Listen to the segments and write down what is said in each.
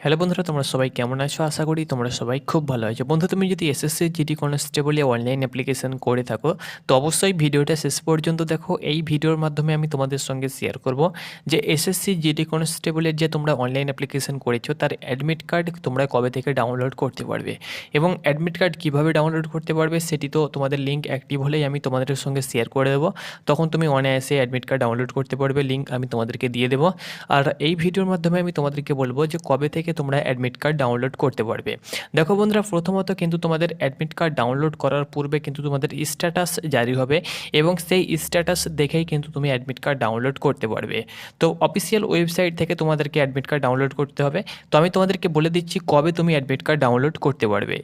Hello বন্ধুরা, তোমরা সবাই কেমন আছো? আশা করি তোমরা সবাই খুব ভালো আছো। বন্ধু, তুমি যদি SSC GD constable online application করে থাকো তো অবশ্যই ভিডিওটা শেষ পর্যন্ত দেখো। এই ভিডিওর মাধ্যমে আমি তোমাদের সঙ্গে শেয়ার করব যে এসএসসি জিডি কনস্টেবলের যে তোমরা অনলাইন অ্যাপ্লিকেশন করেছো তার অ্যাডমিট কার্ড তোমরা কবে থেকে ডাউনলোড করতে পারবে এবং অ্যাডমিট কার্ড কীভাবে ডাউনলোড করতে পারবে সেটি তো তোমাদের লিঙ্ক অ্যাক্টিভ হলেই আমি তোমাদের সঙ্গে শেয়ার করে দেবো। তখন তুমি অনায়াসে অ্যাডমিট কার্ড ডাউনলোড করতে পারবে, লিঙ্ক আমি তোমাদেরকে দিয়ে দেবো। আর এই ভিডিওর মাধ্যমে আমি তোমাদেরকে বলবো যে কবে থেকে তোমরা অ্যাডমিট কার্ড ডাউনলোড করতে পারবে। দেখো বন্ধুরা, প্রথমত কিন্তু তোমাদের অ্যাডমিট কার্ড ডাউনলোড করার পূর্বে কিন্তু তোমাদের স্ট্যাটাস জারি হবে এবং সেই স্ট্যাটাস দেখেই কিন্তু তুমি অ্যাডমিট কার্ড ডাউনলোড করতে পারবে। তো অফিসিয়াল ওয়েবসাইট থেকে তোমাদেরকে অ্যাডমিট কার্ড ডাউনলোড করতে হবে। তো আমি তোমাদেরকে বলে দিচ্ছি কবে তুমি অ্যাডমিট কার্ড ডাউনলোড করতে পারবে।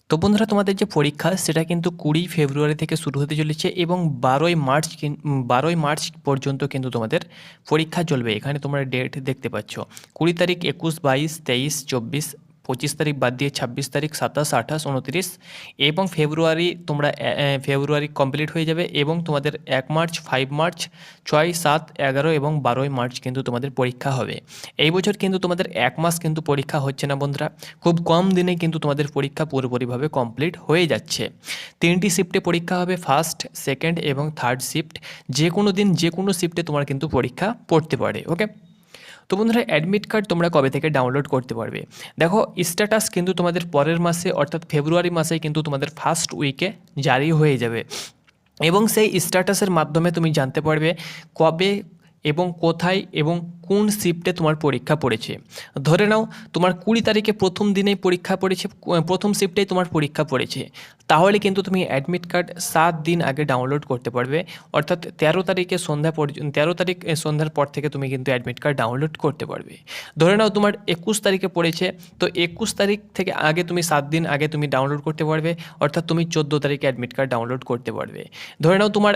তো বন্ধুরা, তোমাদের যে পরীক্ষা সেটা কিন্তু 20 ফেব্রুয়ারি থেকে শুরু হতে চলেছে এবং 12ই মার্চ পর্যন্ত কিন্তু তোমাদের পরীক্ষা চলবে। এখানে তোমরা ডেট দেখতে পাচ্ছ 20 তারিখ, 21, 22, 23, 24, 25 তারিখ বাদ দিয়ে 26 তারিখ, 27, 28, 29 এবং ফেব্রুয়ারি তোমরা ফেব্রুয়ারি কমপ্লিট হয়ে যাবে এবং তোমাদের 1 মার্চ, 5 মার্চ, 6, 7, 11 এবং 12ই মার্চ কিন্তু তোমাদের পরীক্ষা হবে। এই বছর কিন্তু তোমাদের 1 মাস কিন্তু পরীক্ষা হচ্ছে না বন্ধুরা, খুব কম দিনে কিন্তু তোমাদের পরীক্ষা পুরোপুরিভাবে কমপ্লিট হয়ে যাচ্ছে। 3টি শিফটে পরীক্ষা হবে, ফার্স্ট, সেকেন্ড এবং থার্ড শিফট। যে কোনো দিন যে কোনো শিফটে তোমার কিন্তু পরীক্ষা পড়তে পারে। ওকে, তো বন্ধুরা, অ্যাডমিট কার্ড তোমরা কবে থেকে ডাউনলোড করতে পারবে? দেখো, স্ট্যাটাস কিন্তু তোমাদের পরের মাসে অর্থাৎ ফেব্রুয়ারি মাসে কিন্তু তোমাদের ফার্স্ট উইকে জারি হয়ে যাবে এবং সেই স্ট্যাটাসের মাধ্যমে তুমি জানতে পারবে কবে এবং কোথায় এবং কোন শিফটে তোমার পরীক্ষা পড়েছে। ধরে নাও তোমার 20 তারিখে প্রথম দিনেই পরীক্ষা পড়েছে, প্রথম শিফটেই তোমার পরীক্ষা পড়েছে, তাহলে কিন্তু তুমি অ্যাডমিট কার্ড 7 দিন আগে ডাউনলোড করতে পারবে। অর্থাৎ 13 তারিখে সন্ধ্যার পর থেকে তুমি কিন্তু অ্যাডমিট কার্ড ডাউনলোড করতে পারবে। ধরে নাও তোমার 21 তারিখে পড়েছে, তো 21 তারিখ থেকে আগে তুমি 7 দিন আগে তুমি ডাউনলোড করতে পারবে, অর্থাৎ তুমি 14 তারিখে অ্যাডমিট কার্ড ডাউনলোড করতে পারবে। ধরে নাও তোমার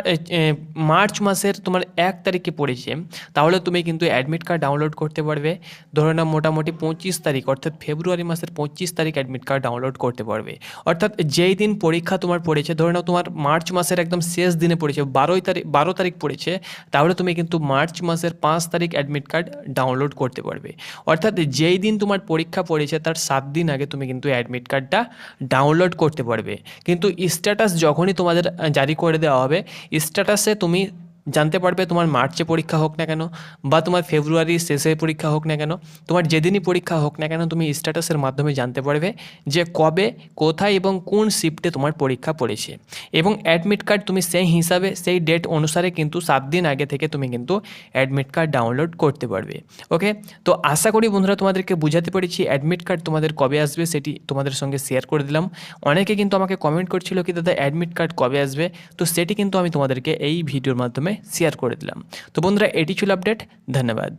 মার্চ মাসের তোমার 1 তারিখে পড়েছে, তাহলে তুমি কিন্তু অ্যাডমিট কার্ড ডাউনলোড করতে পারবে ধরে নাও মোটামুটি 25 তারিখ, অর্থাৎ ফেব্রুয়ারি মাসের 25 তারিখ অ্যাডমিট কার্ড ডাউনলোড করতে পারবে। অর্থাৎ যেই দিন পরীক্ষা তোমার পড়েছে, ধরে নাও তোমার মার্চ মাসের একদম শেষ দিনে পড়েছে, 12 তারিখ পড়েছে, তাহলে তুমি কিন্তু মার্চ মাসের 5 তারিখ অ্যাডমিট কার্ড ডাউনলোড করতে পারবে। অর্থাৎ যেই দিন তোমার পরীক্ষা পড়েছে তার 7 দিন আগে তুমি কিন্তু অ্যাডমিট কার্ডটা ডাউনলোড করতে পারবে। কিন্তু স্ট্যাটাস যখনই তোমাদের জারি করে দেওয়া হবে, স্ট্যাটাসে তুমি জানতে পারবে তোমার মার্চে পরীক্ষা হোক না কেন বা তোমার ফেব্রুয়ারির শেষে পরীক্ষা হোক না কেন, তোমার যেদিনই পরীক্ষা হোক না কেন তুমি স্ট্যাটাসের মাধ্যমে জানতে পারবে যে কবে, কোথায় এবং কোন শিফটে তোমার পরীক্ষা পড়েছে। এবং অ্যাডমিট কার্ড তুমি সেই হিসাবে সেই ডেট অনুসারে কিন্তু 7 দিন আগে থেকে তুমি কিন্তু অ্যাডমিট কার্ড ডাউনলোড করতে পারবে। ওকে, তো আশা করি বন্ধুরা তোমাদেরকে বুঝাতে পেরেছি অ্যাডমিট কার্ড তোমাদের কবে আসবে সেটি তোমাদের সঙ্গে শেয়ার করে দিলাম। অনেকে কিন্তু আমাকে কমেন্ট করছিল কি দাদা অ্যাডমিট কার্ড কবে আসবে, তো সেটি কিন্তু আমি তোমাদেরকে এই ভিডিওর মাধ্যমে শেয়ার করে দিলাম। তো বন্ধুরা, এটি ছিল আপডেট। ধন্যবাদ।